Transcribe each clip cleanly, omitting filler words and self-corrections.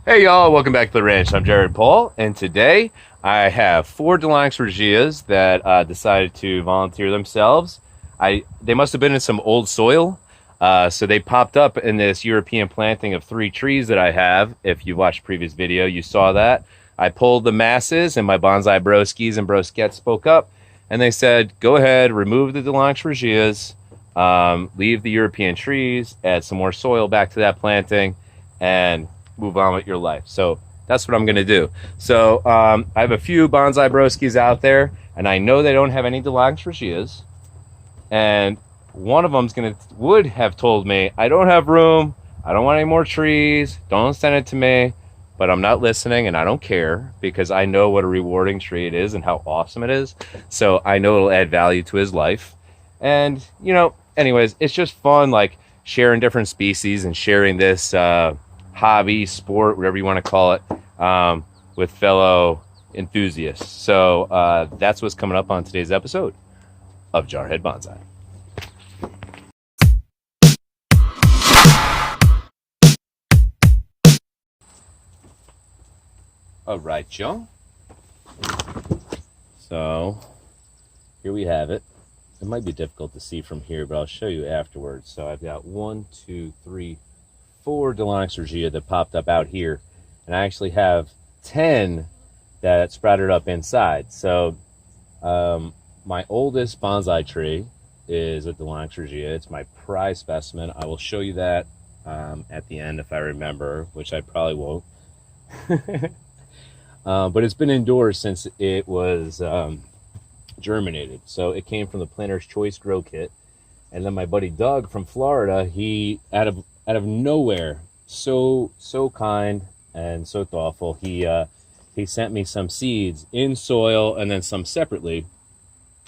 Hey y'all, welcome back to the ranch. I'm Jared Paul, and today I have 4 Delonix Regias that decided to volunteer themselves. They must have been in some old soil, so they popped up in this European planting of 3 trees that I have. If you watched the previous video, you saw that. I pulled the masses, and my bonsai broskies and broskettes spoke up, and they said, go ahead, remove the Delonix Regias, leave the European trees, add some more soil back to that planting, and move on with your life. So that's what I'm going to do. So I have a few bonsai broskies out there, and I know they don't have any Delonix Regias. And one of them's would have told me, I don't have room, I don't want any more trees, don't send it to me. But I'm not listening, and I don't care, because I know what a rewarding tree it is and how awesome it is. So I know it'll add value to his life. And anyways, it's just fun, like sharing different species and sharing this hobby, sport, whatever you want to call it, with fellow enthusiasts. So that's what's coming up on today's episode of Jarhead Bonsai. All right, y'all. So here we have it. It might be difficult to see from here, but I'll show you afterwards. So I've got 1, 2, 3, 4 Delonix Regia that popped up out here, and I actually have 10 that sprouted up inside. So my oldest bonsai tree is a Delonix Regia. It's my prize specimen. I will show you that at the end if I remember, which I probably won't. But it's been indoors since it was germinated. So it came from the Planter's Choice Grow Kit. And then my buddy Doug from Florida, he out of nowhere, so kind and so thoughtful, he sent me some seeds in soil and then some separately.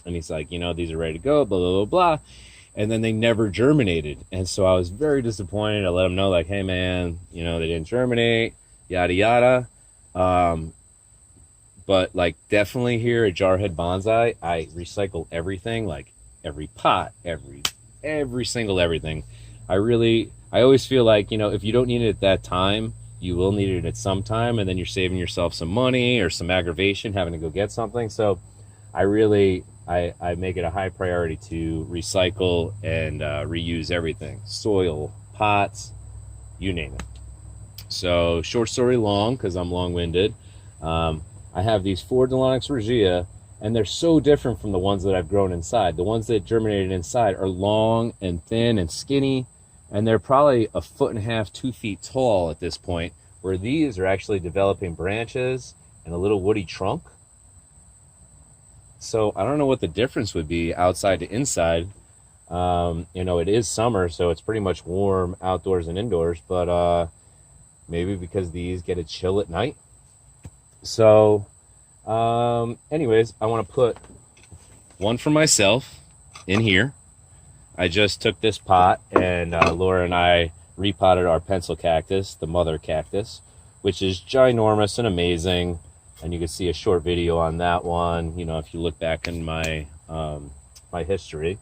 And he's like, these are ready to go, blah, blah, blah, blah. And then they never germinated. And so I was very disappointed. I let him know, like, hey man, they didn't germinate, yada, yada. But like definitely here at Jarhead Bonsai, I recycle everything, like every pot, every single everything. I always feel like, if you don't need it at that time, you will need it at some time, and then you're saving yourself some money or some aggravation having to go get something. So I make it a high priority to recycle and reuse everything. Soil, pots, you name it. So short story long, because I'm long-winded, I have these 4 Delonix Regia, and they're so different from the ones that I've grown inside. The ones that germinated inside are long and thin and skinny, and they're probably 1.5 feet, 2 feet tall at this point, where these are actually developing branches and a little woody trunk. So I don't know what the difference would be outside to inside. It is summer, so it's pretty much warm outdoors and indoors, but maybe because these get a chill at night. So anyways, I want to put one for myself in here. I just took this pot, and Laura and I repotted our pencil cactus, the mother cactus, which is ginormous and amazing. And you can see a short video on that one, if you look back in my my history.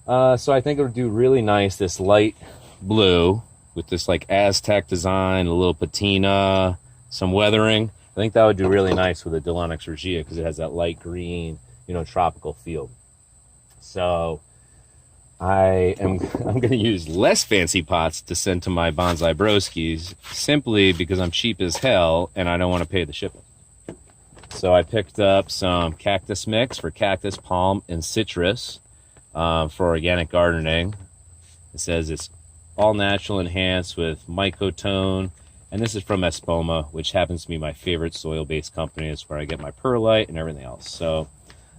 So I think it would do really nice, this light blue with this like Aztec design, a little patina, some weathering. I think that would do really nice with a Delonix Regia because it has that light green, tropical feel. So I'm going to use less fancy pots to send to my bonsai broskies, simply because I'm cheap as hell and I don't want to pay the shipping. So I picked up some cactus mix for cactus, palm, and citrus for organic gardening. It says it's all natural, enhanced with mycotone. And this is from Espoma, which happens to be my favorite soil-based company. It's where I get my perlite and everything else. So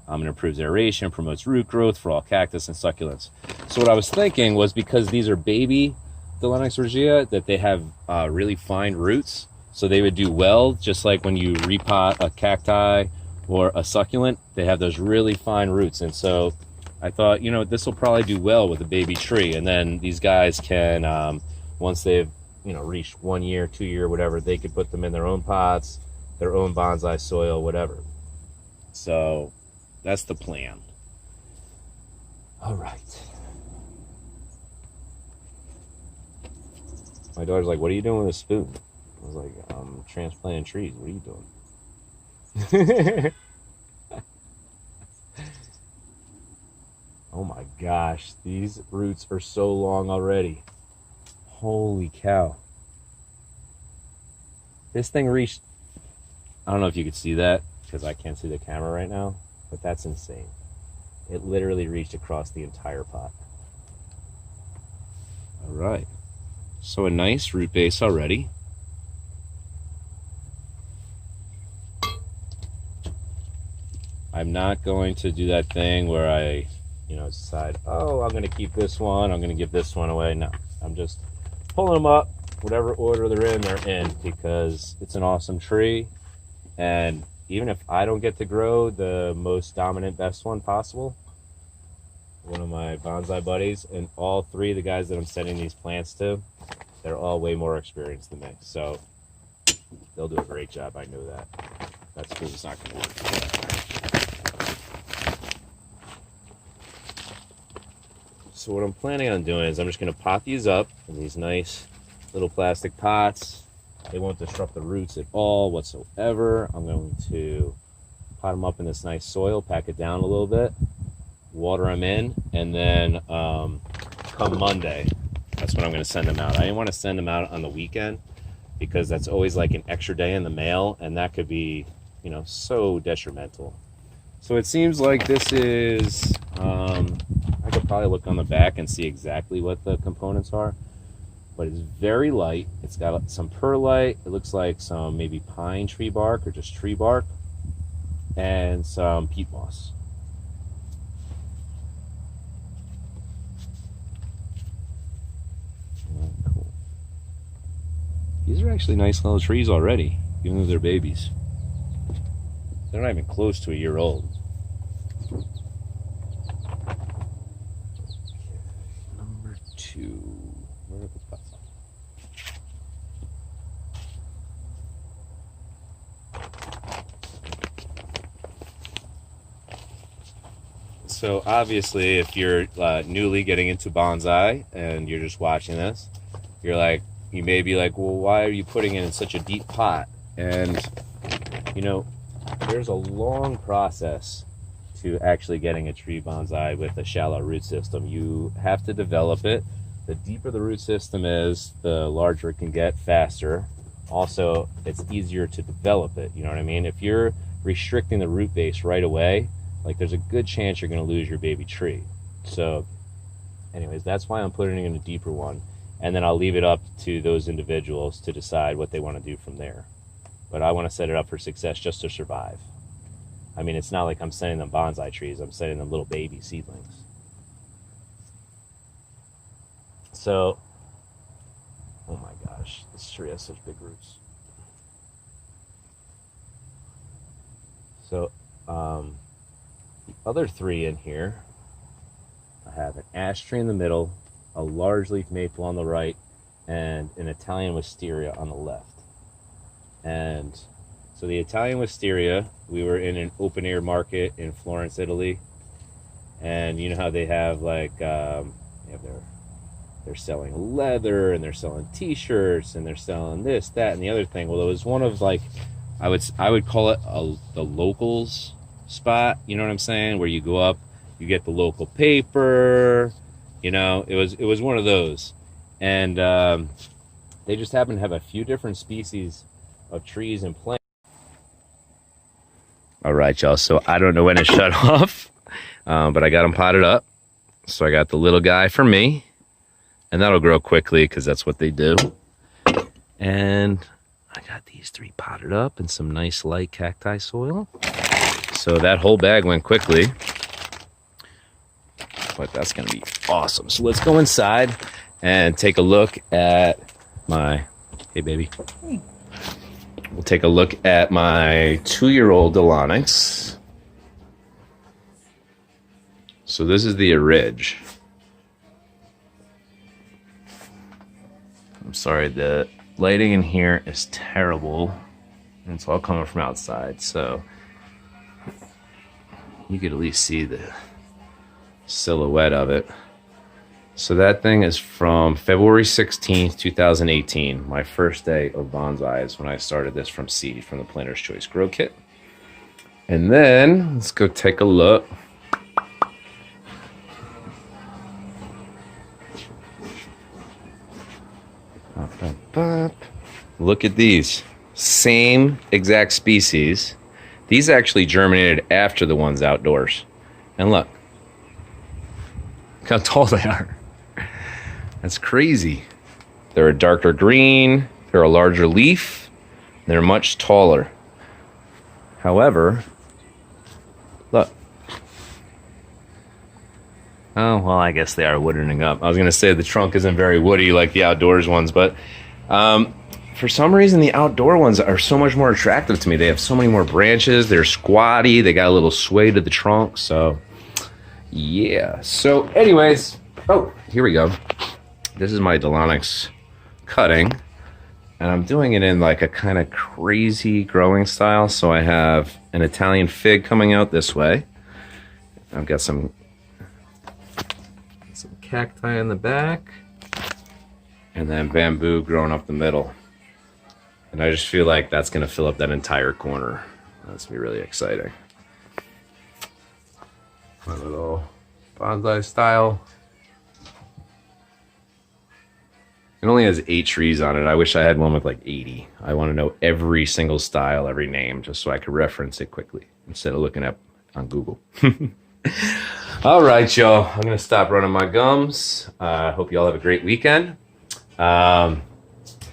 it improves aeration, promotes root growth for all cactus and succulents. So what I was thinking was, because these are baby Delonix Regia, that they have really fine roots. So they would do well, just like when you repot a cacti or a succulent, they have those really fine roots. And so I thought, this will probably do well with a baby tree. And then these guys can, once they've reached 1 year, 2 year, whatever, they could put them in their own pots, their own bonsai soil, whatever. So that's the plan. All right. My daughter's like, what are you doing with a spoon? I was like, I'm transplanting trees. What are you doing? Oh my gosh, these roots are so long already. Holy cow. This thing reached, I don't know if you could see that because I can't see the camera right now, but that's insane. It literally reached across the entire pot. All right. So a nice root base already. I'm not going to do that thing where I, decide, oh, I'm going to keep this one, I'm going to give this one away. No, I'm just pulling them up, whatever order they're in, because it's an awesome tree. And even if I don't get to grow the most dominant, best one possible, one of my bonsai buddies, and all three of the guys that I'm sending these plants to, they're all way more experienced than me. So they'll do a great job. I know that. That's cool. It's not going to work. So what I'm planning on doing is I'm just going to pot these up in these nice little plastic pots. They won't disrupt the roots at all whatsoever. I'm going to pot them up in this nice soil, pack it down a little bit, water them in, and then come Monday, that's when I'm going to send them out. I didn't want to send them out on the weekend because that's always like an extra day in the mail, and that could be, so detrimental. So it seems like this is, I could probably look on the back and see exactly what the components are, but it's very light. It's got some perlite. It looks like some maybe pine tree bark or just tree bark, and some peat moss. Cool. These are actually nice little trees already, even though they're babies. They're not even close to a year old. Number 2. Where are the pots? So obviously, if you're newly getting into bonsai and you're just watching this, you may be like, well, why are you putting it in such a deep pot? And there's a long process to actually getting a tree bonsai with a shallow root system. You have to develop it. The deeper the root system is, the larger it can get, faster. Also, it's easier to develop it. You know what I mean? If you're restricting the root base right away, there's a good chance you're going to lose your baby tree. So anyways, that's why I'm putting it in a deeper one. And then I'll leave it up to those individuals to decide what they want to do from there. But I want to set it up for success just to survive. I mean, it's not like I'm sending them bonsai trees. I'm sending them little baby seedlings. So, oh my gosh, this tree has such big roots. So, the other 3 in here, I have an ash tree in the middle, a large leaf maple on the right, and an Italian wisteria on the left. And so the Italian wisteria, we were in an open air market in Florence, Italy, and you know how they have they're selling leather, and they're selling t-shirts, and they're selling this, that, and the other thing. Well, it was one of I would call it the locals spot. You know what I'm saying? Where you go up, you get the local paper. It was one of those, and they just happen to have a few different species of trees and plants. All right, y'all. So I don't know when it shut off, but I got them potted up. So I got the little guy for me, and that'll grow quickly because that's what they do. And I got these 3 potted up in some nice light cacti soil. So that whole bag went quickly, but that's going to be awesome. So let's go inside and take a look at my, hey baby. Hey. We'll take a look at my 2-year-old Delonix. So this is the Regia. I'm sorry, the lighting in here is terrible, and it's all coming from outside, so you could at least see the silhouette of it. So that thing is from February 16th, 2018. My first day of bonsai is when I started this from seed from the Planter's Choice Grow Kit. And then let's go take a look. Look at these. Same exact species. These actually germinated after the ones outdoors. And look how tall they are. That's crazy. They're a darker green, they're a larger leaf, they're much taller. However, look. Oh, well, I guess they are woodening up. I was gonna say the trunk isn't very woody like the outdoors ones, but for some reason the outdoor ones are so much more attractive to me. They have so many more branches, they're squatty, they got a little sway to the trunk, so yeah. So anyways, oh, here we go. This is my Delonix cutting, and I'm doing it in like a kind of crazy growing style. So I have an Italian fig coming out this way. I've got some cacti in the back, and then bamboo growing up the middle. And I just feel like that's gonna fill up that entire corner. That's gonna be really exciting. My little bonsai style. It only has 8 trees on it. I wish I had one with like 80. I want to know every single style, every name, just so I could reference it quickly instead of looking up on Google. All right, y'all. I'm going to stop running my gums. Hope you all have a great weekend. The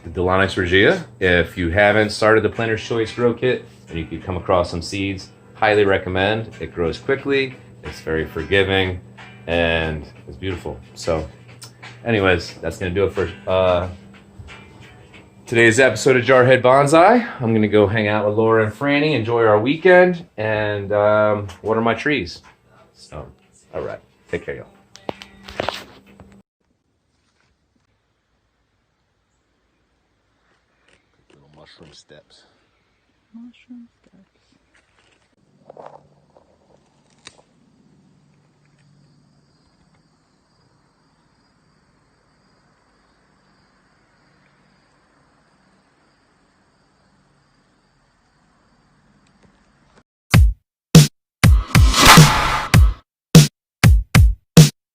Delonix Regia. If you haven't started the Planter's Choice Grow Kit and you could come across some seeds, highly recommend. It grows quickly. It's very forgiving and it's beautiful. So anyways, that's going to do it for today's episode of Jarhead Bonsai. I'm going to go hang out with Laura and Franny, enjoy our weekend, and water my trees. So, all right. Take care, y'all. Little mushroom steps. Mushrooms.